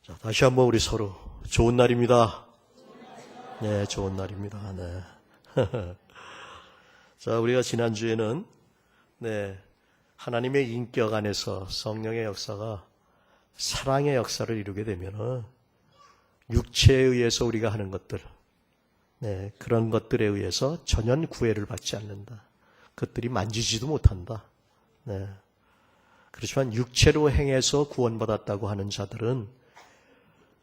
자, 다시 한번 우리 서로 좋은 날입니다. 네, 좋은 날입니다. 네. 자, 우리가 지난주에는 하나님의 인격 안에서 성령의 역사가 사랑의 역사를 이루게 되면은 육체에 의해서 우리가 하는 것들, 그런 것들에 의해서 전혀 구애를 받지 않는다. 그것들이 만지지도 못한다. 그렇지만 육체로 행해서 구원받았다고 하는 자들은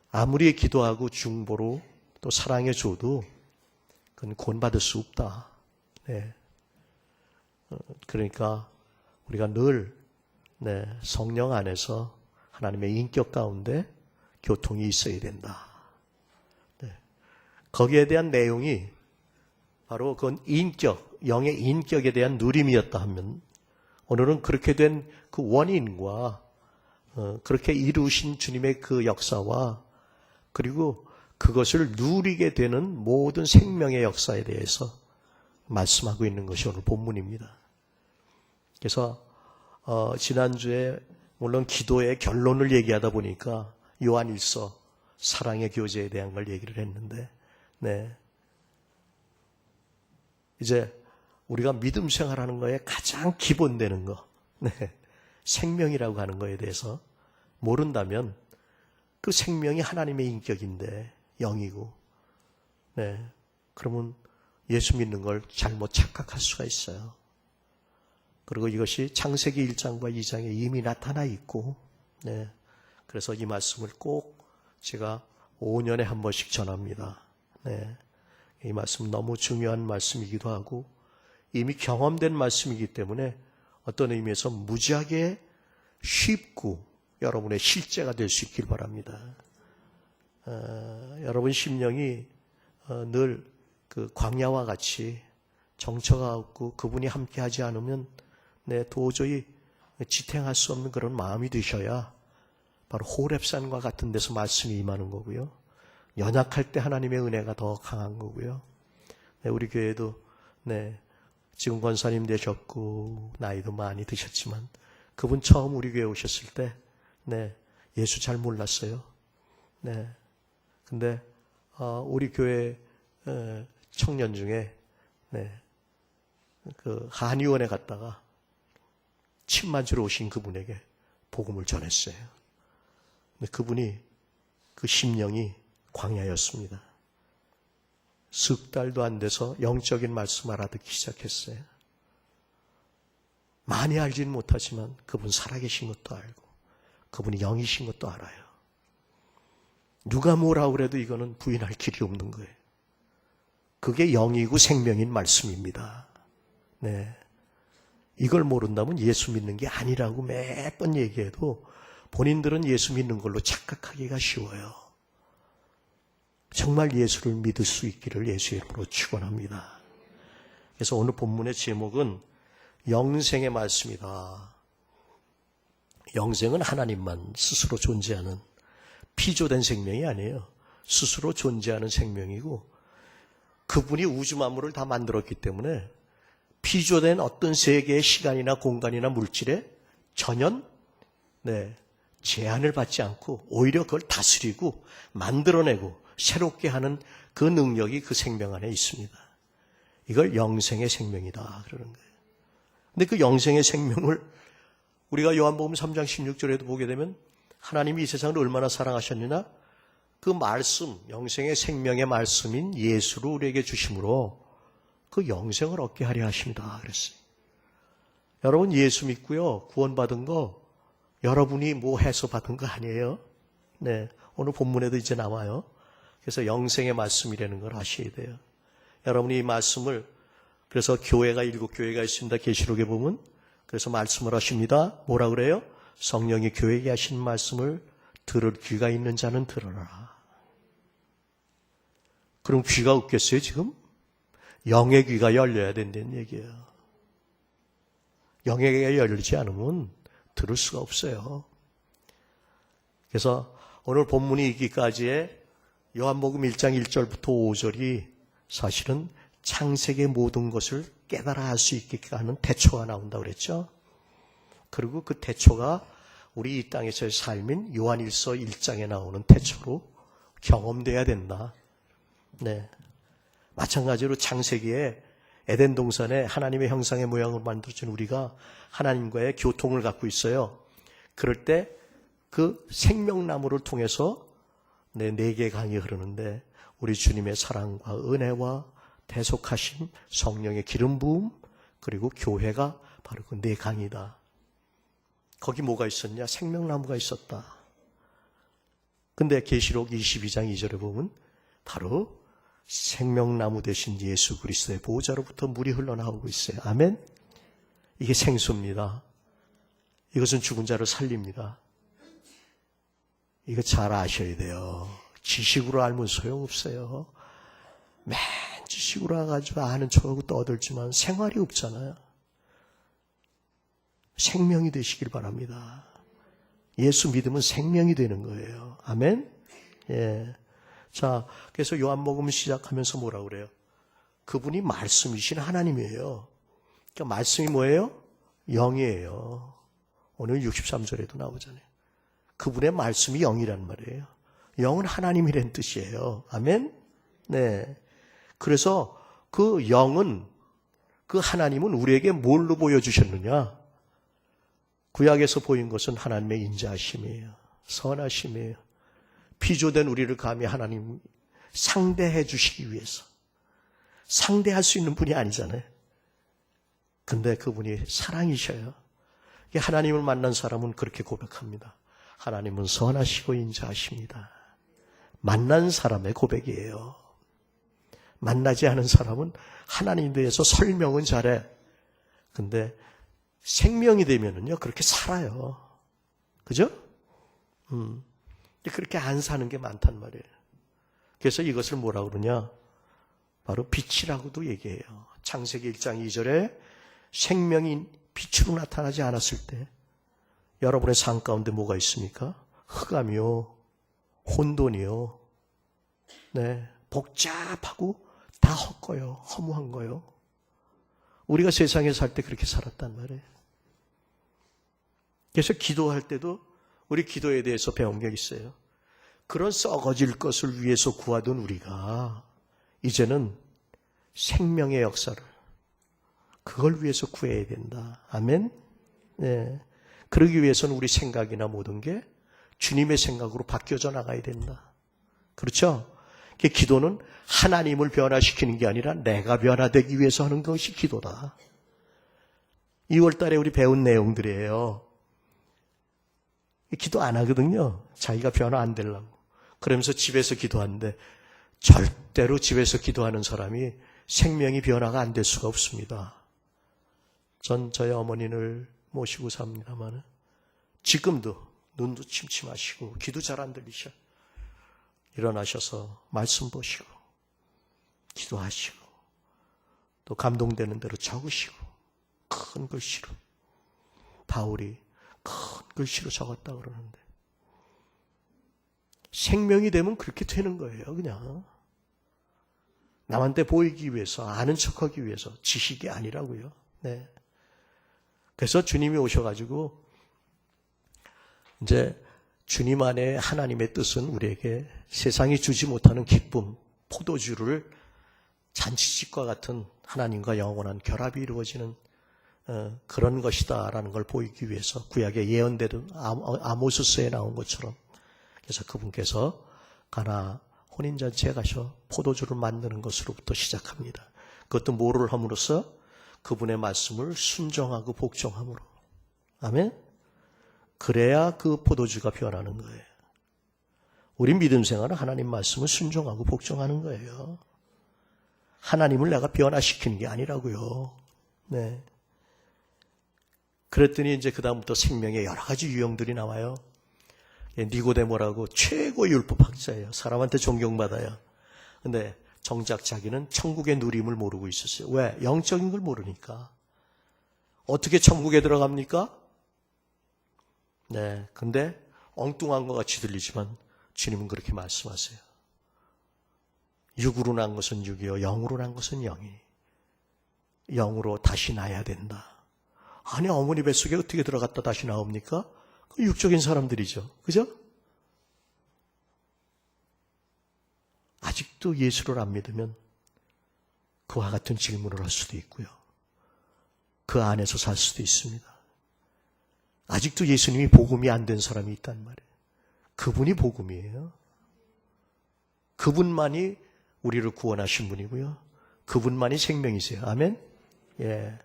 아무리 기도하고 중보로 또 사랑해 줘도 그건 구원받을 수 없다. 그러니까 우리가 늘 성령 안에서 하나님의 인격 가운데 교통이 있어야 된다. 거기에 대한 내용이 바로 그건 인격, 영의 인격에 대한 누림이었다 하면 오늘은 그렇게 된 그 원인과 그렇게 이루신 주님의 그 역사와 그리고 그것을 누리게 되는 모든 생명의 역사에 대해서 말씀하고 있는 것이 오늘 본문입니다. 그래서 지난주에 물론 기도의 결론을 얘기하다 보니까 요한일서 사랑의 교제에 대한 걸 얘기를 했는데 이제 우리가 믿음 생활하는 거에 가장 기본되는 거 생명이라고 하는 거에 대해서 모른다면 그 생명이 하나님의 인격인데 영이고 그러면 예수 믿는 걸 잘못 착각할 수가 있어요. 그리고 이것이 창세기 1장과 2장에 이미 나타나 있고 그래서 이 말씀을 꼭 제가 5년에 한 번씩 전합니다. 이 말씀 너무 중요한 말씀이기도 하고 이미 경험된 말씀이기 때문에 어떤 의미에서 무지하게 쉽고 여러분의 실제가 될 수 있길 바랍니다. 여러분 심령이 늘 그 광야와 같이 정처가 없고 그분이 함께하지 않으면 도저히 지탱할 수 없는 그런 마음이 드셔야 바로 호렙산과 같은 데서 말씀이 임하는 거고요. 연약할 때 하나님의 은혜가 더 강한 거고요. 우리 교회도 지금 권사님 되셨고 나이도 많이 드셨지만 그분 처음 우리 교회 오셨을 때 예수 잘 몰랐어요. 근데 우리 교회 청년 중에 그 한의원에 갔다가 침 맞으러 오신 그분에게 복음을 전했어요. 근데 그분이 그 심령이 광야였습니다. 석 달도 안 돼서 영적인 말씀 알아듣기 시작했어요. 많이 알지는 못하지만 그분 살아계신 것도 알고 그분이 영이신 것도 알아요. 누가 뭐라 그래도 이거는 부인할 길이 없는 거예요. 그게 영이고 생명인 말씀입니다. 이걸 모른다면 예수 믿는 게 아니라고 몇 번 얘기해도 본인들은 예수 믿는 걸로 착각하기가 쉬워요. 정말 예수를 믿을 수 있기를 예수의 이름으로 축원합니다. 그래서 오늘 본문의 제목은 영생의 말씀이다. 영생은 하나님만 스스로 존재하는 피조된 생명이 아니에요. 스스로 존재하는 생명이고 그분이 우주 만물을 다 만들었기 때문에 피조된 어떤 세계의 시간이나 공간이나 물질에 전혀 제한을 받지 않고 오히려 그걸 다스리고 만들어내고 새롭게 하는 그 능력이 그 생명 안에 있습니다. 이걸 영생의 생명이다 그러는 거예요. 근데 그 영생의 생명을 우리가 요한복음 3장 16절에도 보게 되면 하나님이 이 세상을 얼마나 사랑하셨느냐 그 말씀, 영생의 생명의 말씀인 예수를 우리에게 주심으로 그 영생을 얻게 하려 하십니다 그랬어요. 여러분 예수 믿고요 구원받은 거 여러분이 뭐 해서 받은 거 아니에요. 오늘 본문에도 이제 나와요. 그래서 영생의 말씀이라는 걸 아셔야 돼요. 여러분이 이 말씀을 그래서 교회가 7교회가 있습니다. 계시록에 보면 그래서 말씀을 하십니다. 뭐라 그래요? 성령이 교회에 하신 말씀을 들을 귀가 있는 자는 들어라. 그럼 귀가 없겠어요 지금? 영의 귀가 열려야 된다는 얘기예요. 영의 귀가 열리지 않으면 들을 수가 없어요. 그래서 오늘 본문이 있기까지의 요한복음 1장 1절부터 5절이 사실은 창세기의 모든 것을 깨달아 할 수 있게 하는 대초가 나온다고 그랬죠. 그리고 그 대초가 우리 이 땅에서의 삶인 요한일서 1장에 나오는 태초로 경험돼야 된다. 네. 마찬가지로 창세기에 에덴 동산에 하나님의 형상의 모양으로 만들어진 우리가 하나님과의 교통을 갖고 있어요. 그럴 때 그 생명나무를 통해서 네 개의 강이 흐르는데 우리 주님의 사랑과 은혜와 대속하심, 성령의 기름 부음, 그리고 교회가 바로 그 네 강이다. 거기 뭐가 있었냐? 생명나무가 있었다. 근데 계시록 22장 2절에 보면 바로 생명나무 되신 예수 그리스도의 보호자로부터 물이 흘러나오고 있어요. 아멘? 이게 생수입니다. 이것은 죽은 자를 살립니다. 이거 잘 아셔야 돼요. 지식으로 알면 소용없어요. 맨 지식으로 와가지고 아는 척하고 떠들지만 생활이 없잖아요. 생명이 되시길 바랍니다. 예수 믿으면 생명이 되는 거예요. 아멘? 예. 자, 그래서 요한복음 시작하면서 뭐라고 그래요? 그분이 말씀이신 하나님이에요. 그러니까 말씀이 뭐예요? 영이에요. 오늘 63절에도 나오잖아요. 그분의 말씀이 영이란 말이에요. 영은 하나님이란 뜻이에요. 아멘? 네. 그래서 그 영은, 그 하나님은 우리에게 뭘로 보여주셨느냐? 구약에서 보인 것은 하나님의 인자하심이에요. 선하심이에요. 비조된 우리를 감히 하나님 상대해 주시기 위해서. 상대할 수 있는 분이 아니잖아요. 근데 그분이 사랑이셔요. 하나님을 만난 사람은 그렇게 고백합니다. 하나님은 선하시고 인자하십니다. 만난 사람의 고백이에요. 만나지 않은 사람은 하나님에 대해서 설명은 잘해. 근데 생명이 되면은요, 그렇게 살아요. 그죠? 그렇게 안 사는 게 많단 말이에요. 그래서 이것을 뭐라고 그러냐? 바로 빛이라고도 얘기해요. 창세기 1장 2절에 생명이 빛으로 나타나지 않았을 때 여러분의 삶 가운데 뭐가 있습니까? 흑암이요, 혼돈이요, 네, 복잡하고 다 헛거요, 허무한 거요. 우리가 세상에 살 때 그렇게 살았단 말이에요. 그래서 기도할 때도 우리 기도에 대해서 배운 게 있어요. 그런 썩어질 것을 위해서 구하던 우리가 이제는 생명의 역사를 그걸 위해서 구해야 된다. 아멘? 네. 그러기 위해서는 우리 생각이나 모든 게 주님의 생각으로 바뀌어져 나가야 된다. 그렇죠? 기도는 하나님을 변화시키는 게 아니라 내가 변화되기 위해서 하는 것이 기도다. 2월 달에 우리 배운 내용들이에요. 기도 안 하거든요. 자기가 변화 안 되려고. 그러면서 집에서 기도하는데 절대로 집에서 기도하는 사람이 생명이 변화가 안 될 수가 없습니다. 전 저희 어머니를 모시고 삽니다만 지금도 눈도 침침하시고 귀도 잘 안 들리셔. 일어나셔서 말씀 보시고 기도하시고 또 감동되는 대로 적으시고 큰 글씨로 바울이 큰 글씨로 적었다고 그러는데 생명이 되면 그렇게 되는 거예요. 그냥 남한테 보이기 위해서 아는 척하기 위해서 지식이 아니라고요. 네. 그래서 주님이 오셔가지고 이제 주님 안에 하나님의 뜻은 우리에게 세상이 주지 못하는 기쁨, 포도주를 잔치집과 같은 하나님과 영원한 결합이 이루어지는 그런 것이다라는 걸 보이기 위해서 구약에 예언되던 아모스서에 나온 것처럼 그래서 그분께서 가나 혼인잔치에 가셔 포도주를 만드는 것으로부터 시작합니다. 그것도 뭐를 함으로써 그분의 말씀을 순종하고 복종함으로. 아멘? 그래야 그 포도주가 변하는 거예요. 우리 믿음 생활은 하나님 말씀을 순종하고 복종하는 거예요. 하나님을 내가 변화시키는 게 아니라고요. 네. 그랬더니 이제 그다음부터 생명의 여러 가지 유형들이 나와요. 니고데모라고 최고 율법학자예요. 사람한테 존경받아요. 근데 정작 자기는 천국의 누림을 모르고 있었어요. 왜? 영적인 걸 모르니까. 어떻게 천국에 들어갑니까? 네, 근데 엉뚱한 것 같이 들리지만 주님은 그렇게 말씀하세요. 육으로 난 것은 육이요, 영으로 난 것은 영이. 영으로 다시 나야 된다. 아니 어머니 뱃속에 어떻게 들어갔다 다시 나옵니까? 육적인 사람들이죠. 그죠? 아직도 예수를 안 믿으면 그와 같은 질문을 할 수도 있고요. 그 안에서 살 수도 있습니다. 아직도 예수님이 복음이 안 된 사람이 있단 말이에요. 그분이 복음이에요. 그분만이 우리를 구원하신 분이고요. 그분만이 생명이세요. 아멘? 예.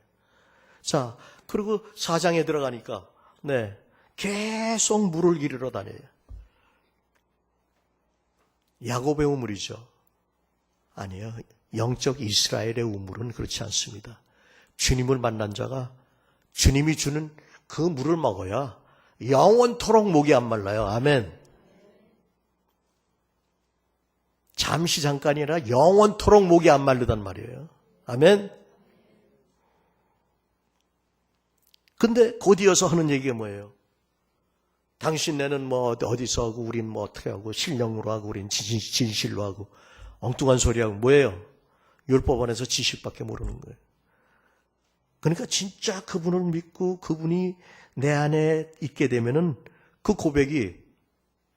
자, 그리고 4장에 들어가니까, 네. 계속 물을 기르러 다녀요. 야곱의 우물이죠. 아니요. 영적 이스라엘의 우물은 그렇지 않습니다. 주님을 만난 자가 주님이 주는 그 물을 먹어야 영원토록 목이 안 말라요. 아멘. 잠시 잠깐이 아니라 영원토록 목이 안 마르단 말이에요. 아멘. 근데 곧 이어서 하는 얘기가 뭐예요? 당신네는 뭐 어디서 하고 우린 뭐 어떻게 하고 신령으로 하고 우린 진실로 하고 엉뚱한 소리하고 뭐예요? 율법 안에서 지식밖에 모르는 거예요. 그러니까 진짜 그분을 믿고 그분이 내 안에 있게 되면은 그 고백이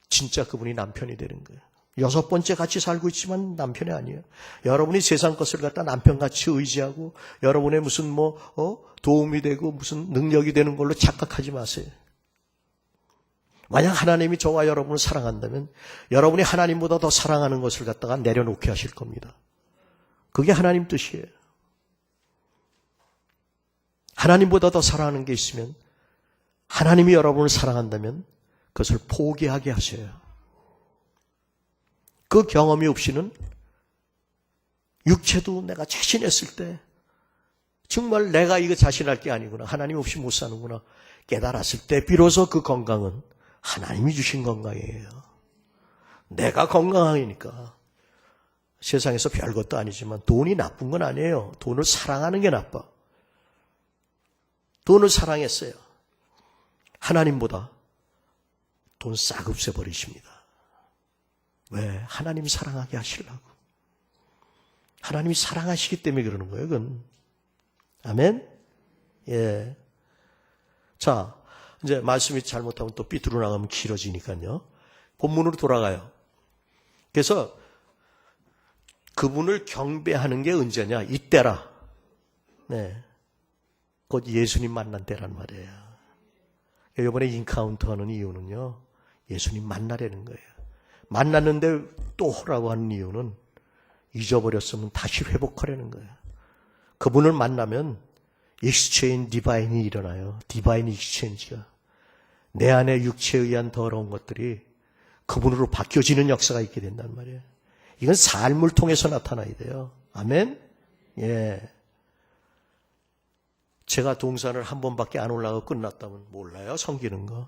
진짜 그분이 남편이 되는 거예요. 6번째 같이 살고 있지만 남편이 아니에요. 여러분이 세상 것을 갖다 남편같이 의지하고 여러분의 무슨 도움이 되고 무슨 능력이 되는 걸로 착각하지 마세요. 만약 하나님이 저와 여러분을 사랑한다면 여러분이 하나님보다 더 사랑하는 것을 갖다가 내려놓게 하실 겁니다. 그게 하나님 뜻이에요. 하나님보다 더 사랑하는 게 있으면 하나님이 여러분을 사랑한다면 그것을 포기하게 하셔요. 그 경험이 없이는 육체도 내가 자신했을 때 정말 내가 이거 자신할 게 아니구나. 하나님 없이 못 사는구나. 깨달았을 때 비로소 그 건강은 하나님이 주신 건강이에요. 내가 건강하니까. 세상에서 별것도 아니지만 돈이 나쁜 건 아니에요. 돈을 사랑하는 게 나빠. 돈을 사랑했어요. 하나님보다 돈 싹 없애버리십니다. 왜? 하나님 사랑하게 하시려고. 하나님이 사랑하시기 때문에 그러는 거예요, 그건. 아멘? 예. 자, 이제 말씀이 잘못하면 또 삐뚤어 나가면 길어지니까요. 본문으로 돌아가요. 그래서 그분을 경배하는 게 언제냐? 이때라. 네. 곧 예수님 만난 때란 말이에요. 이번에 인카운터 하는 이유는요. 예수님 만나려는 거예요. 만났는데 또 하라고 하는 이유는 잊어버렸으면 다시 회복하려는 거예요. 그분을 만나면 익스체인 디바인이 일어나요. 디바인 익스체인지가. 내 안에 육체에 의한 더러운 것들이 그분으로 바뀌어지는 역사가 있게 된단 말이에요. 이건 삶을 통해서 나타나야 돼요. 아멘? 예. 제가 동산을 한 번밖에 안 올라가고 끝났다면 몰라요, 섬기는 거.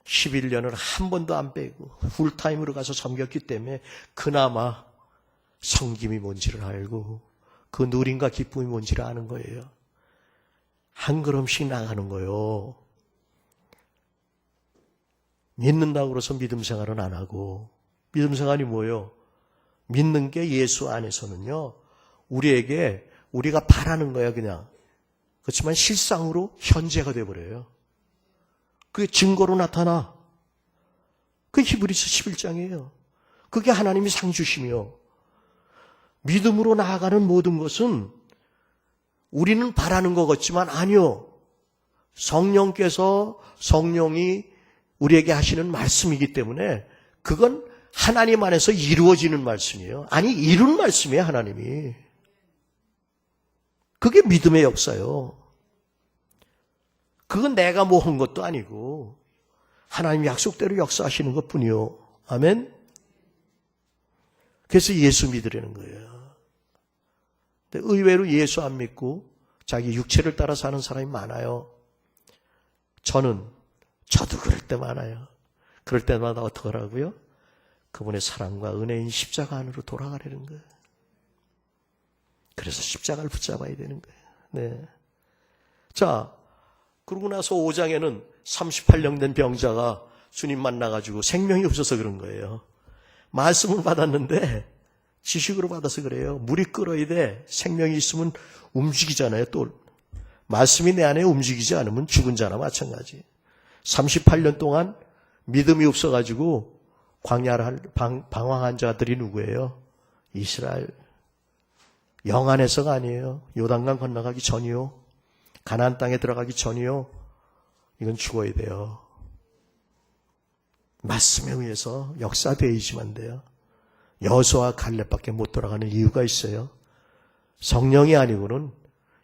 11년을 한 번도 안 빼고 풀타임으로 가서 섬겼기 때문에 그나마 섬김이 뭔지를 알고 그 누림과 기쁨이 뭔지를 아는 거예요. 한 걸음씩 나가는 거예요. 믿는다고 그래서 믿음 생활은 안 하고, 믿음 생활이 뭐예요? 믿는 게 예수 안에서는요, 우리에게 우리가 바라는 거야 그냥. 그렇지만 실상으로 현재가 돼버려요. 그게 증거로 나타나. 그게 히브리서 11장이에요. 그게 하나님이 상 주시며 믿음으로 나아가는 모든 것은 우리는 바라는 것 같지만 아니요. 성령이 우리에게 하시는 말씀이기 때문에 그건 하나님 안에서 이루어지는 말씀이에요. 아니, 이룬 말씀이에요, 하나님이. 그게 믿음의 역사요. 그건 내가 뭐 한 것도 아니고 하나님 약속대로 역사하시는 것뿐이요. 아멘? 그래서 예수 믿으려는 거예요. 근데 의외로 예수 안 믿고 자기 육체를 따라 사는 사람이 많아요. 저도 그럴 때 많아요. 그럴 때마다 어떻게 하라고요? 그분의 사랑과 은혜인 십자가 안으로 돌아가려는 거예요. 그래서 십자가를 붙잡아야 되는 거예요. 네. 자, 그러고 나서 5장에는 38년 된 병자가 주님 만나가지고 생명이 없어서 그런 거예요. 말씀을 받았는데 지식으로 받아서 그래요. 물이 끓어야 돼. 생명이 있으면 움직이잖아요. 또 말씀이 내 안에 움직이지 않으면 죽은 자나 마찬가지. 38년 동안 믿음이 없어가지고 광야를 방황한 자들이 누구예요? 이스라엘. 영안에서가 아니에요. 요단강 건너가기 전이요. 가나안 땅에 들어가기 전이요. 이건 죽어야 돼요. 말씀에 의해서 역사되어야지만 돼요. 여호수아와 갈렙밖에 못 돌아가는 이유가 있어요. 성령이 아니고는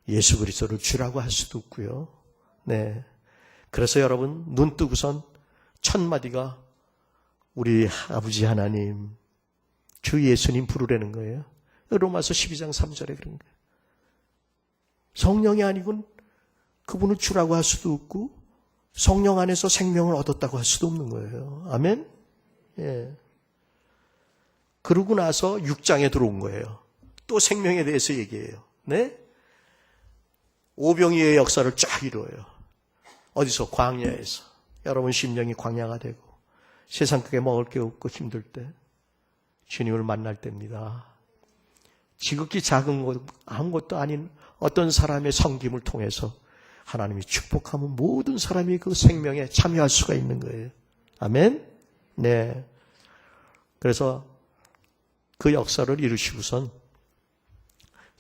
예수 그리스도를 주라고 할 수도 없고요. 네. 그래서 여러분 눈 뜨고선 첫 마디가 우리 아버지 하나님, 주 예수님 부르라는 거예요. 로마서 12장 3절에 그런 거예요. 성령이 아니고는 그분을 주라고 할 수도 없고 성령 안에서 생명을 얻었다고 할 수도 없는 거예요. 아멘? 예. 그러고 나서 6장에 들어온 거예요. 또 생명에 대해서 얘기해요. 네? 오병이의 역사를 쫙 이루어요. 어디서? 광야에서. 여러분 심령이 광야가 되고 세상 크게 먹을 게 없고 힘들 때 주님을 만날 때입니다. 지극히 작은 것, 아무것도 아닌 어떤 사람의 섬김을 통해서 하나님이 축복하면 모든 사람이 그 생명에 참여할 수가 있는 거예요. 아멘? 네. 그래서 그 역사를 이루시고선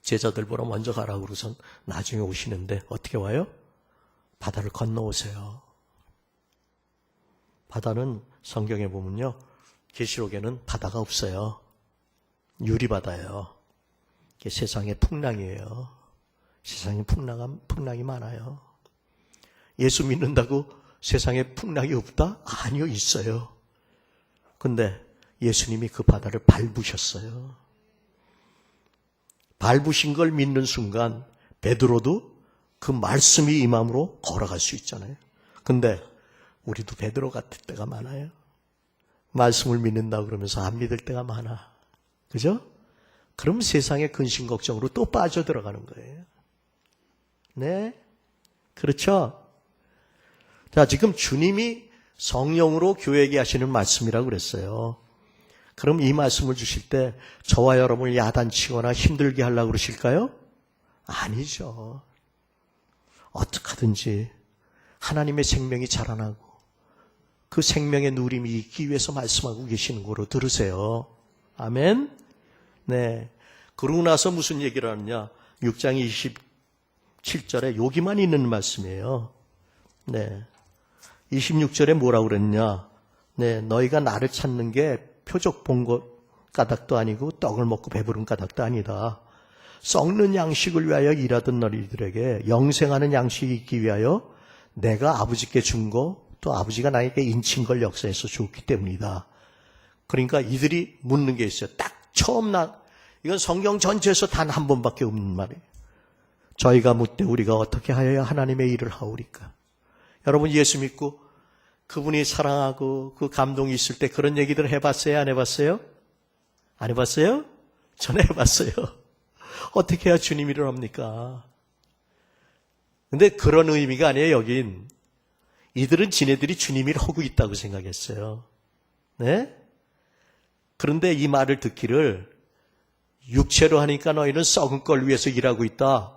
제자들 보러 먼저 가라고 그러선 나중에 오시는데 어떻게 와요? 바다를 건너오세요. 바다는 성경에 보면요. 계시록에는 바다가 없어요. 유리바다예요. 이게 세상의 풍랑이에요. 세상에 풍랑이 많아요. 예수 믿는다고 세상에 풍랑이 없다? 아니요, 있어요. 근데 예수님이 그 바다를 밟으셨어요. 밟으신 걸 믿는 순간 베드로도 그 말씀이 이 마음으로 걸어갈 수 있잖아요. 근데 우리도 베드로 같을 때가 많아요. 말씀을 믿는다고 그러면서 안 믿을 때가 많아. 그죠? 그럼 세상의 근심 걱정으로 또 빠져들어가는 거예요. 네? 그렇죠? 자, 지금 주님이 성령으로 교회에게 하시는 말씀이라고 그랬어요. 그럼 이 말씀을 주실 때 저와 여러분을 야단치거나 힘들게 하려고 그러실까요? 아니죠. 어떻게든지 하나님의 생명이 자라나고 그 생명의 누림이 있기 위해서 말씀하고 계시는 거로 들으세요. 아멘? 네. 그러고 나서 무슨 얘기를 하느냐? 6장 27절에 여기만 있는 말씀이에요. 네. 26절에 뭐라고 그랬냐? 네. 너희가 나를 찾는 게 표적 본 것 까닭도 아니고 떡을 먹고 배부른 까닭도 아니다. 썩는 양식을 위하여 일하던 너희들에게 영생하는 양식이 있기 위하여 내가 아버지께 준 거 또 아버지가 나에게 인친 걸 역사에서 줬기 때문이다. 그러니까 이들이 묻는 게 있어요. 딱 처음 이건 성경 전체에서 단 한 번밖에 없는 말이에요. 저희가 묻되 우리가 어떻게 하여야 하나님의 일을 하오리까? 여러분 예수 믿고 그분이 사랑하고 그 감동이 있을 때 그런 얘기들을 해봤어요? 안 해봤어요? 안 해봤어요? 저는 해봤어요. 어떻게 해야 주님 일을 합니까? 근데 그런 의미가 아니에요, 여긴. 이들은 지네들이 주님 일을 하고 있다고 생각했어요. 네? 그런데 이 말을 듣기를 육체로 하니까 너희는 썩은 걸 위해서 일하고 있다.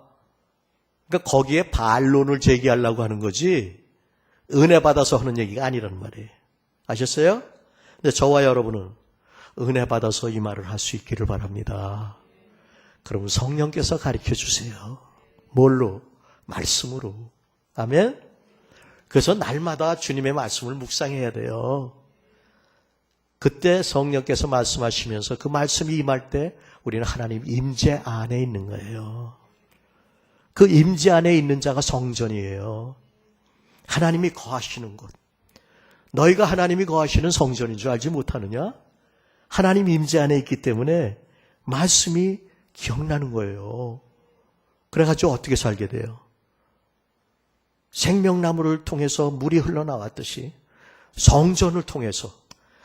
그러니까 거기에 반론을 제기하려고 하는 거지 은혜 받아서 하는 얘기가 아니라는 말이에요. 아셨어요? 근데 저와 여러분은 은혜 받아서 이 말을 할 수 있기를 바랍니다. 그러면 성령께서 가르쳐 주세요. 뭘로? 말씀으로. 아멘? 그래서 날마다 주님의 말씀을 묵상해야 돼요. 그때 성령께서 말씀하시면서 그 말씀이 임할 때 우리는 하나님 임재 안에 있는 거예요. 그 임재 안에 있는 자가 성전이에요. 하나님이 거하시는 곳. 너희가 하나님이 거하시는 성전인 줄 알지 못하느냐? 하나님 임재 안에 있기 때문에 말씀이 기억나는 거예요. 그래가지고 어떻게 살게 돼요? 생명나무를 통해서 물이 흘러나왔듯이 성전을 통해서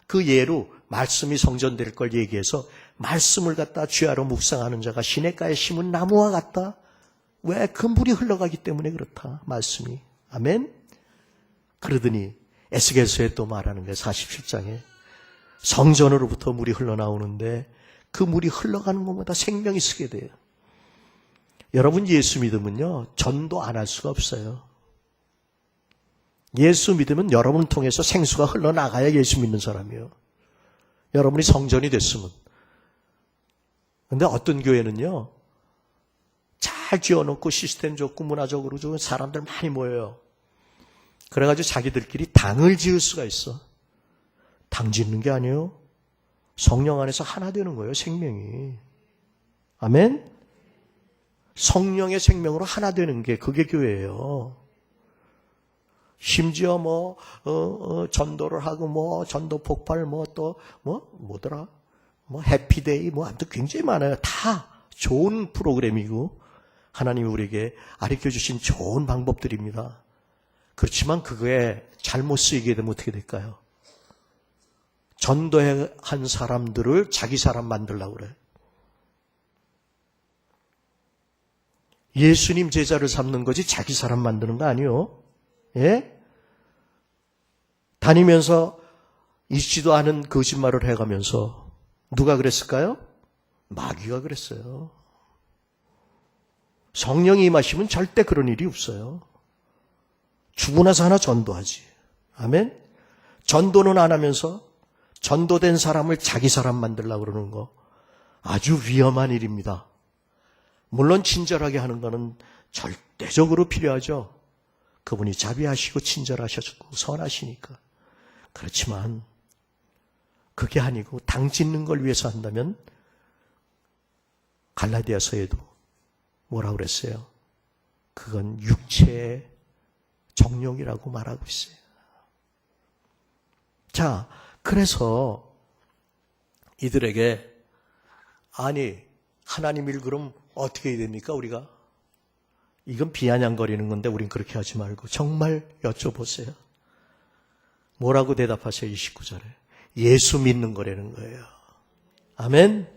그 예로 말씀이 성전될 걸 얘기해서 말씀을 갖다 쥐하러 묵상하는 자가 시냇가에 심은 나무와 같다. 왜? 그 물이 흘러가기 때문에 그렇다. 말씀이. 아멘? 그러더니 에스겔서에 또 말하는 거예요. 47장에. 성전으로부터 물이 흘러나오는데 그 물이 흘러가는 것마다 생명이 쓰게 돼요. 여러분 예수 믿으면요. 전도 안 할 수가 없어요. 예수 믿으면 여러분을 통해서 생수가 흘러나가야 예수 믿는 사람이에요. 여러분이 성전이 됐으면. 근데 어떤 교회는요, 잘 지어놓고 시스템 좋고 문화적으로 좋은 사람들 많이 모여요. 그래가지고 자기들끼리 당을 지을 수가 있어. 당 짓는 게 아니에요. 성령 안에서 하나 되는 거예요, 생명이. 아멘? 성령의 생명으로 하나 되는 게 그게 교회예요. 심지어 전도를 하고 전도 폭발 뭐더라? 해피데이 아무튼 굉장히 많아요. 다 좋은 프로그램이고 하나님이 우리에게 가르쳐 주신 좋은 방법들입니다. 그렇지만 그거에 잘못 쓰이게 되면 어떻게 될까요? 전도한 사람들을 자기 사람 만들려고 그래. 예수님 제자를 삼는 거지 자기 사람 만드는 거 아니요. 예? 다니면서 있지도 않은 거짓말을 해가면서 누가 그랬을까요? 마귀가 그랬어요. 성령이 임하시면 절대 그런 일이 없어요. 죽고 나서 하나 전도하지. 아멘? 전도는 안 하면서 전도된 사람을 자기 사람 만들려고 그러는 거 아주 위험한 일입니다. 물론 친절하게 하는 거는 절대적으로 필요하죠. 그분이 자비하시고 친절하셔서 선하시니까. 그렇지만 그게 아니고 당 짓는 걸 위해서 한다면 갈라디아서에도 뭐라고 그랬어요? 그건 육체의 정욕이라고 말하고 있어요. 자, 그래서 이들에게 아니 하나님 일 그럼 어떻게 해야 됩니까 우리가? 이건 비아냥거리는 건데 우린 그렇게 하지 말고 정말 여쭤보세요. 뭐라고 대답하세요? 29절에. 예수 믿는 거라는 거예요. 아멘?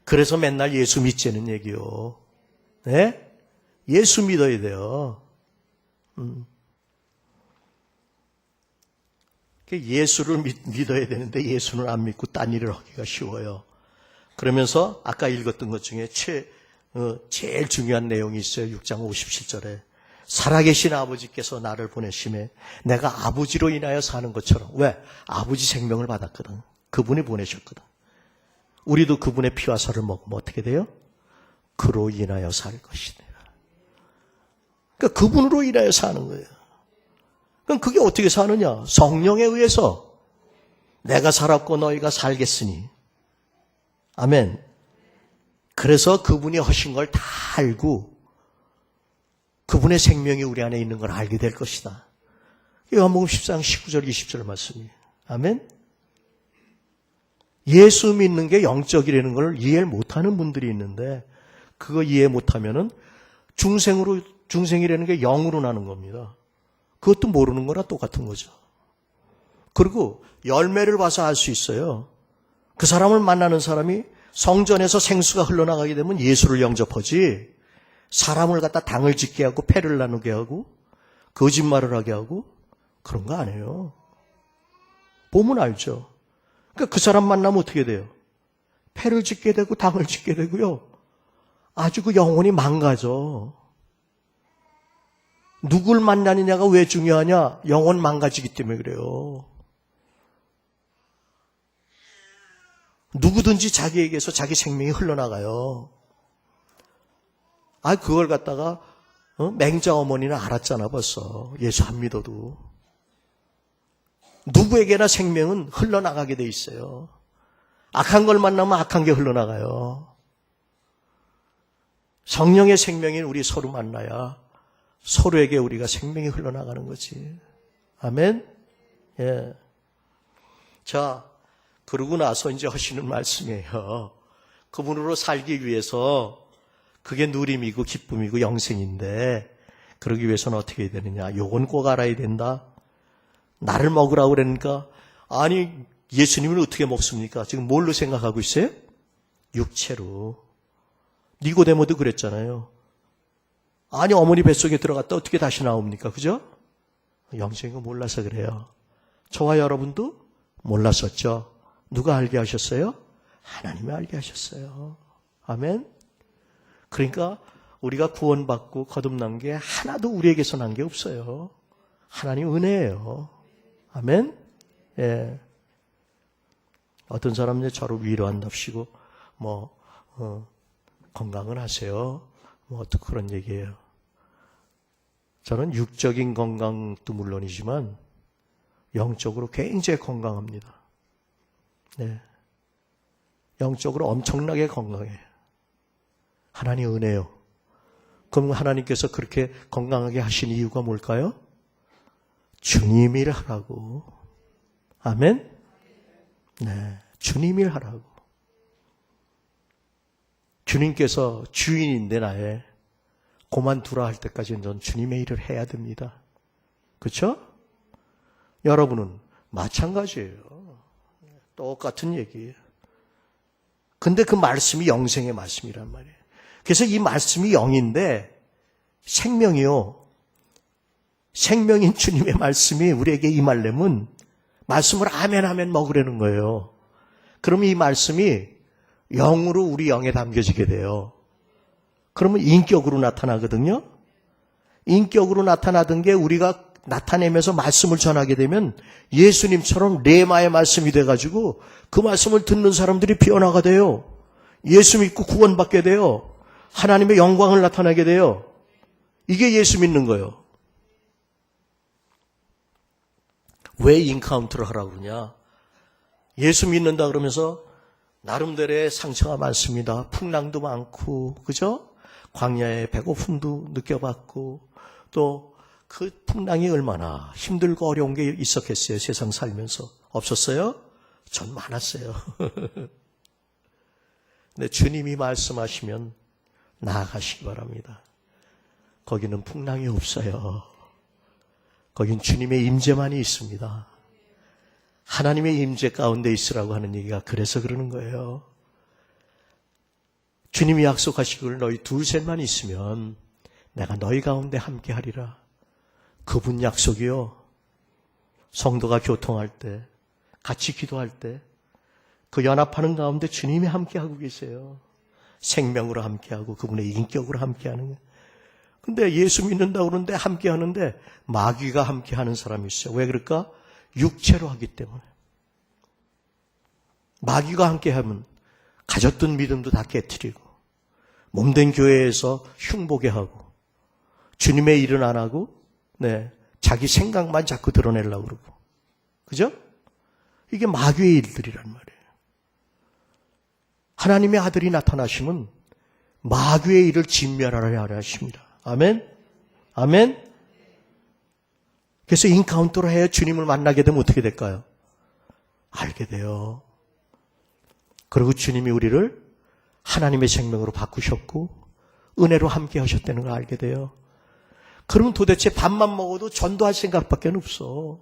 그래서 맨날 예수 믿자는 얘기요. 네? 예수 믿어야 돼요. 예수를 믿어야 되는데 예수는 안 믿고 딴 일을 하기가 쉬워요. 그러면서 아까 읽었던 것 중에 제일 중요한 내용이 있어요. 6장 57절에. 살아계신 아버지께서 나를 보내심에 내가 아버지로 인하여 사는 것처럼. 왜? 아버지 생명을 받았거든. 그분이 보내셨거든. 우리도 그분의 피와 살을 먹으면 어떻게 돼요? 그로 인하여 살 것이다. 그러니까 그분으로 인하여 사는 거예요. 그럼 그게 어떻게 사느냐? 성령에 의해서 내가 살았고 너희가 살겠으니. 아멘. 그래서 그분이 하신 걸 다 알고 그분의 생명이 우리 안에 있는 걸 알게 될 것이다. 요한복음 14장 19절 20절 말씀이에요. 아멘. 예수 믿는 게 영적이라는 걸 이해 못하는 분들이 있는데 그거 이해 못하면은 중생이라는 게 영으로 나는 겁니다. 그것도 모르는 거나 똑같은 거죠. 그리고 열매를 봐서 알 수 있어요. 그 사람을 만나는 사람이 성전에서 생수가 흘러나가게 되면 예수를 영접하지 사람을 갖다 당을 짓게 하고 패를 나누게 하고 거짓말을 하게 하고 그런 거 아니에요. 보면 알죠. 그러니까 그 사람 만나면 어떻게 돼요? 패를 짓게 되고 당을 짓게 되고요. 아주 그 영혼이 망가져. 누굴 만나느냐가 왜 중요하냐? 영혼 망가지기 때문에 그래요. 누구든지 자기에게서 자기 생명이 흘러나가요. 그걸 갖다가 맹자 어머니는 알았잖아 벌써. 예수 안 믿어도. 누구에게나 생명은 흘러나가게 돼 있어요. 악한 걸 만나면 악한 게 흘러나가요. 성령의 생명인 우리 서로 만나야 서로에게 우리가 생명이 흘러나가는 거지. 아멘? 예. 자, 그러고 나서 이제 하시는 말씀이에요. 그분으로 살기 위해서 그게 누림이고 기쁨이고 영생인데 그러기 위해서는 어떻게 해야 되느냐. 요건 꼭 알아야 된다. 나를 먹으라고 그러니까 아니 예수님은 어떻게 먹습니까? 지금 뭘로 생각하고 있어요? 육체로. 니고데모도 그랬잖아요. 아니 어머니 뱃속에 들어갔다 어떻게 다시 나옵니까? 그죠? 영적인 거 몰라서 그래요. 저와 여러분도 몰랐었죠. 누가 알게 하셨어요? 하나님이 알게 하셨어요. 아멘. 그러니까 우리가 구원받고 거듭난 게 하나도 우리에게서 난 게 없어요. 하나님 은혜예요. 아멘? 예. 어떤 사람은 저를 위로한답시고, 건강은 하세요. 어떻게 그런 얘기예요. 저는 육적인 건강도 물론이지만, 영적으로 굉장히 건강합니다. 네. 영적으로 엄청나게 건강해요. 하나님 은혜요. 그럼 하나님께서 그렇게 건강하게 하신 이유가 뭘까요? 주님 일 하라고. 아멘? 네. 주님 일 하라고. 주님께서 주인인데 나의 그만두라 할 때까지는 전 주님의 일을 해야 됩니다. 그렇죠? 여러분은 마찬가지예요. 똑같은 얘기예요. 근데 그 말씀이 영생의 말씀이란 말이에요. 그래서 이 말씀이 영인데 생명이요. 생명인 주님의 말씀이 우리에게 임하려면 말씀을 아멘 아멘 먹으려는 거예요. 그러면 이 말씀이 영으로 우리 영에 담겨지게 돼요. 그러면 인격으로 나타나거든요. 인격으로 나타나던 게 우리가 나타내면서 말씀을 전하게 되면 예수님처럼 레마의 말씀이 돼가지고 그 말씀을 듣는 사람들이 변화가 돼요. 예수 믿고 구원받게 돼요. 하나님의 영광을 나타내게 돼요. 이게 예수 믿는 거예요. 왜 인카운트를 하라고 그러냐? 예수 믿는다 그러면서 나름대로의 상처가 많습니다. 풍랑도 많고, 그죠? 광야의 배고픔도 느껴봤고, 또 그 풍랑이 얼마나 힘들고 어려운 게 있었겠어요. 세상 살면서. 없었어요? 전 많았어요. 근데 주님이 말씀하시면 나아가시기 바랍니다. 거기는 풍랑이 없어요. 거긴 주님의 임재만이 있습니다. 하나님의 임재 가운데 있으라고 하는 얘기가 그래서 그러는 거예요. 주님이 약속하시기를 너희 둘셋만 있으면 내가 너희 가운데 함께 하리라. 그분 약속이요. 성도가 교통할 때, 같이 기도할 때, 그 연합하는 가운데 주님이 함께하고 계세요. 생명으로 함께하고 그분의 인격으로 함께하는 거예요. 근데 예수 믿는다고 그러는데 함께하는데 마귀가 함께하는 사람이 있어요. 왜 그럴까? 육체로 하기 때문에. 마귀가 함께하면 가졌던 믿음도 다 깨트리고 몸된 교회에서 흉보게 하고 주님의 일은 안 하고 자기 생각만 자꾸 드러내려고 그러고. 그죠? 이게 마귀의 일들이란 말이에요. 하나님의 아들이 나타나시면 마귀의 일을 진멸하려 하십니다. 아멘? 아멘? 그래서 인카운터를 해야 주님을 만나게 되면 어떻게 될까요? 알게 돼요. 그리고 주님이 우리를 하나님의 생명으로 바꾸셨고 은혜로 함께 하셨다는 걸 알게 돼요. 그러면 도대체 밥만 먹어도 전도할 생각밖에 없어.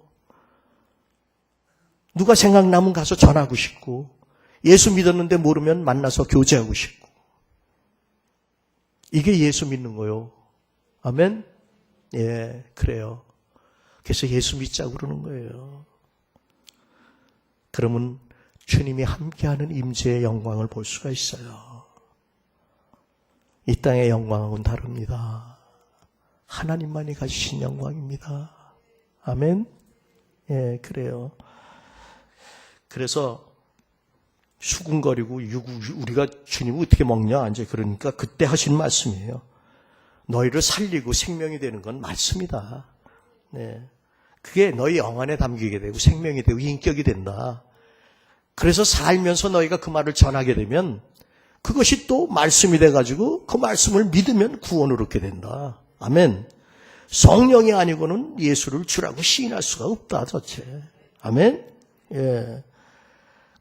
누가 생각나면 가서 전하고 싶고 예수 믿었는데 모르면 만나서 교제하고 싶고 이게 예수 믿는 거요. 아멘? 예, 그래요. 그래서 예수 믿자고 그러는 거예요. 그러면 주님이 함께하는 임재의 영광을 볼 수가 있어요. 이 땅의 영광하고는 다릅니다. 하나님만이 가지신 영광입니다. 아멘? 예, 그래요. 그래서 수군거리고 우리가 주님을 어떻게 먹냐? 이제 그러니까 그때 하신 말씀이에요. 너희를 살리고 생명이 되는 건 말씀이다. 네. 그게 너희 영 안에 담기게 되고 생명이 되고 인격이 된다. 그래서 살면서 너희가 그 말을 전하게 되면 그것이 또 말씀이 돼가지고 그 말씀을 믿으면 구원을 얻게 된다. 아멘. 성령이 아니고는 예수를 주라고 시인할 수가 없다, 도대체. 아멘. 예.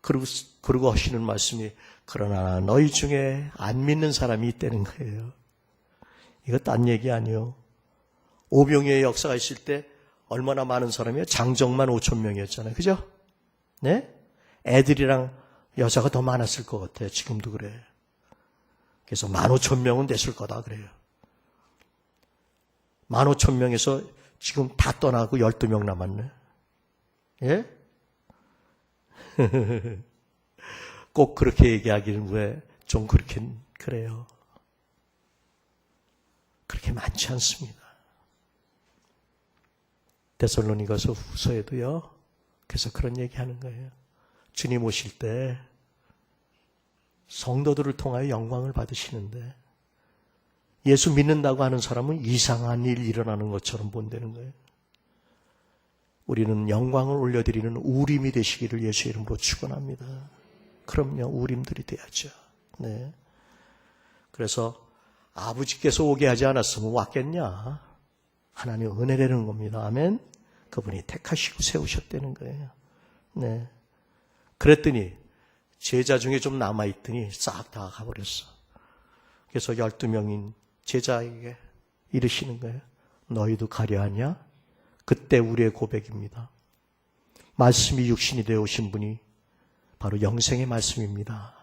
그리고 하시는 말씀이 그러나 너희 중에 안 믿는 사람이 있다는 거예요. 이거 딴 얘기 아니에요. 오병이의 역사가 있을 때 얼마나 많은 사람이에요? 장정만 5,000명이었잖아요. 그죠? 네? 애들이랑 여자가 더 많았을 것 같아요. 지금도 그래. 그래서 15,000명은 됐을 거다 그래요. 15,000명에서 지금 다 떠나고 12명 남았네. 예? 꼭 그렇게 얘기하기는 왜 좀 그렇긴 그래요. 그렇게 많지 않습니다. 데살로니가서 후서에도요. 그래서 그런 얘기하는 거예요. 주님 오실 때 성도들을 통하여 영광을 받으시는데 예수 믿는다고 하는 사람은 이상한 일 일어나는 것처럼 본다는 거예요. 우리는 영광을 올려드리는 우림이 되시기를 예수 이름으로 축원합니다. 그럼요, 우림들이 돼야죠. 네. 그래서 아버지께서 오게 하지 않았으면 왔겠냐? 하나님 은혜라는 겁니다. 아멘. 그분이 택하시고 세우셨다는 거예요. 네. 그랬더니 제자 중에 좀 남아있더니 싹 다 가버렸어. 그래서 12명인 제자에게 이르시는 거예요. 너희도 가려 하냐? 그때 우리의 고백입니다. 말씀이 육신이 되어 오신 분이 바로 영생의 말씀입니다.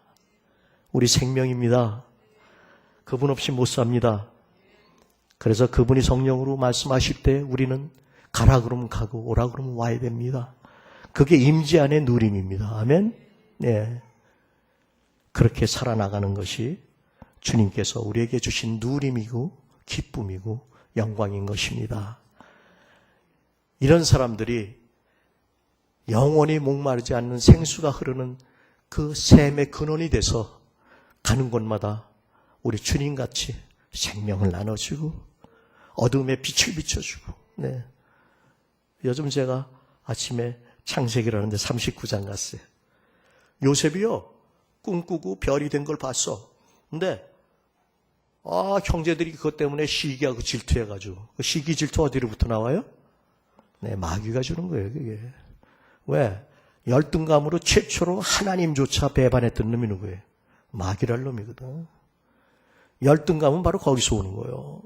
우리 생명입니다. 그분 없이 못 삽니다. 그래서 그분이 성령으로 말씀하실 때 우리는 가라 그러면 가고 오라 그러면 와야 됩니다. 그게 임재 안의 누림입니다. 아멘. 네. 그렇게 살아나가는 것이 주님께서 우리에게 주신 누림이고 기쁨이고 영광인 것입니다. 이런 사람들이 영원히 목마르지 않는 생수가 흐르는 그 샘의 근원이 돼서 가는 곳마다 우리 주님같이 생명을 나눠주고 어둠에 빛을 비춰주고. 네. 요즘 제가 아침에 창세기라는데 39장 갔어요. 요셉이요 꿈꾸고 별이 된 걸 봤어. 근데 형제들이 그것 때문에 시기하고 질투해가지고. 그 시기 질투 어디로부터 나와요? 네, 마귀가 주는 거예요, 그게. 왜? 열등감으로 최초로 하나님조차 배반했던 놈이 누구예요? 마귀랄 놈이거든. 열등감은 바로 거기서 오는 거예요.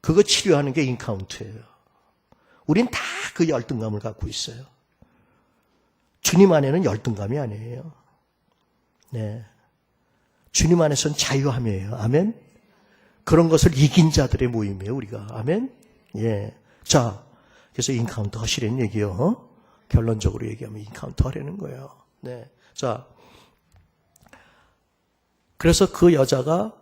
그거 치료하는 게 인카운트예요. 우린 다 그 열등감을 갖고 있어요. 주님 안에는 열등감이 아니에요. 네. 주님 안에서는 자유함이에요. 아멘. 그런 것을 이긴 자들의 모임이에요, 우리가. 아멘. 예. 자, 그래서 인카운트 하시라는 얘기요. 결론적으로 얘기하면 인카운트 하라는 거예요. 네. 자. 그래서 그 여자가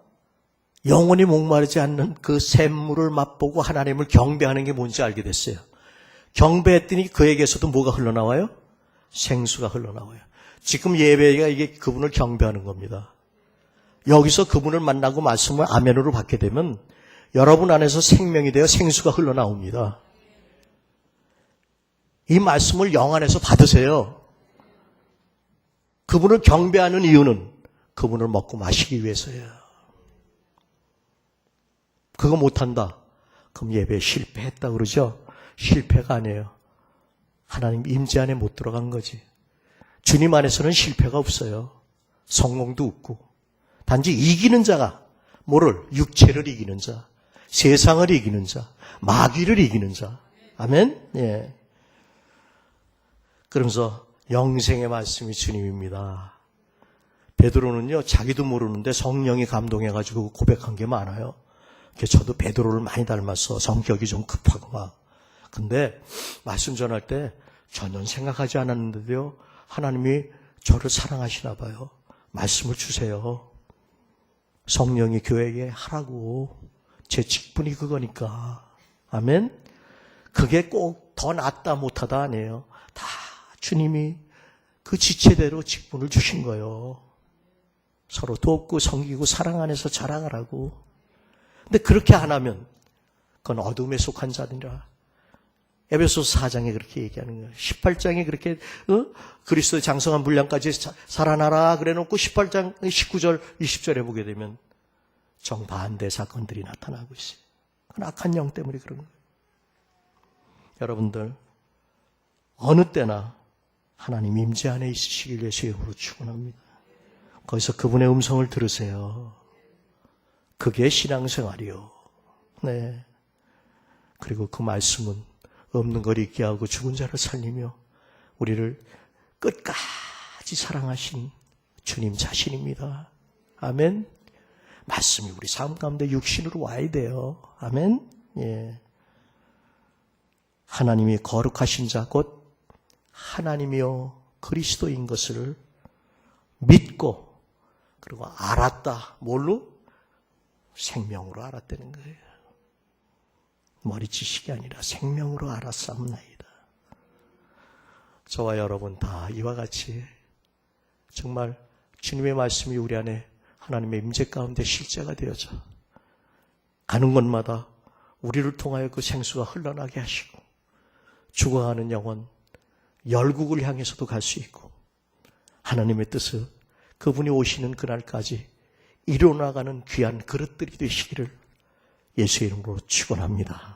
영원히 목마르지 않는 그 샘물을 맛보고 하나님을 경배하는 게 뭔지 알게 됐어요. 경배했더니 그에게서도 뭐가 흘러나와요? 생수가 흘러나와요. 지금 예배가 이게 그분을 경배하는 겁니다. 여기서 그분을 만나고 말씀을 아멘으로 받게 되면 여러분 안에서 생명이 되어 생수가 흘러나옵니다. 이 말씀을 영 안에서 받으세요. 그분을 경배하는 이유는 그분을 먹고 마시기 위해서예요. 그거 못한다. 그럼 예배에 실패했다 그러죠? 실패가 아니에요. 하나님 임재 안에 못 들어간 거지. 주님 안에서는 실패가 없어요. 성공도 없고. 단지 이기는 자가 뭐를? 육체를 이기는 자, 세상을 이기는 자, 마귀를 이기는 자. 아멘? 예. 그러면서 영생의 말씀이 주님입니다. 베드로는요, 자기도 모르는데 성령이 감동해가지고 고백한 게 많아요. 저도 베드로를 많이 닮았어. 성격이 좀 급하고 막. 근데 말씀 전할 때 전혀 생각하지 않았는데도요, 하나님이 저를 사랑하시나 봐요. 말씀을 주세요. 성령이 교회에 하라고. 제 직분이 그거니까. 아멘? 그게 꼭 더 낫다 못하다 아니에요. 다 주님이 그 지체대로 직분을 주신 거예요. 서로 돕고 섬기고 사랑 안에서 자라가라고. 근데 그렇게 안 하면 그건 어둠에 속한 자니라. 에베소서 4장에 그렇게 얘기하는 거예요. 18장에 그렇게 그리스도의 장성한 분량까지 살아나라 그래놓고 18장 19절 20절에 보게 되면 정반대 사건들이 나타나고 있어요. 그건 악한 영 때문에 그런 거예요. 여러분들 어느 때나 하나님 임재 안에 있으시길 위해서 이름으로 축원합니다. 거기서 그분의 음성을 들으세요. 그게 신앙생활이요. 네. 그리고 그 말씀은 없는 걸 있게 하고 죽은 자를 살리며 우리를 끝까지 사랑하신 주님 자신입니다. 아멘. 말씀이 우리 삶 가운데 육신으로 와야 돼요. 아멘. 예. 하나님이 거룩하신 자 곧 하나님이요 그리스도인 것을 믿고 그리고 알았다. 뭘로? 생명으로 알았다는 거예요. 머리 지식이 아니라 생명으로 알았사옵나이다. 저와 여러분 다 이와 같이 정말 주님의 말씀이 우리 안에 하나님의 임재 가운데 실제가 되어져 가는 곳마다 우리를 통하여 그 생수가 흘러나게 하시고 죽어가는 영혼 열국을 향해서도 갈 수 있고 하나님의 뜻을 그분이 오시는 그날까지 이뤄나가는 귀한 그릇들이 되시기를 예수의 이름으로 축원합니다.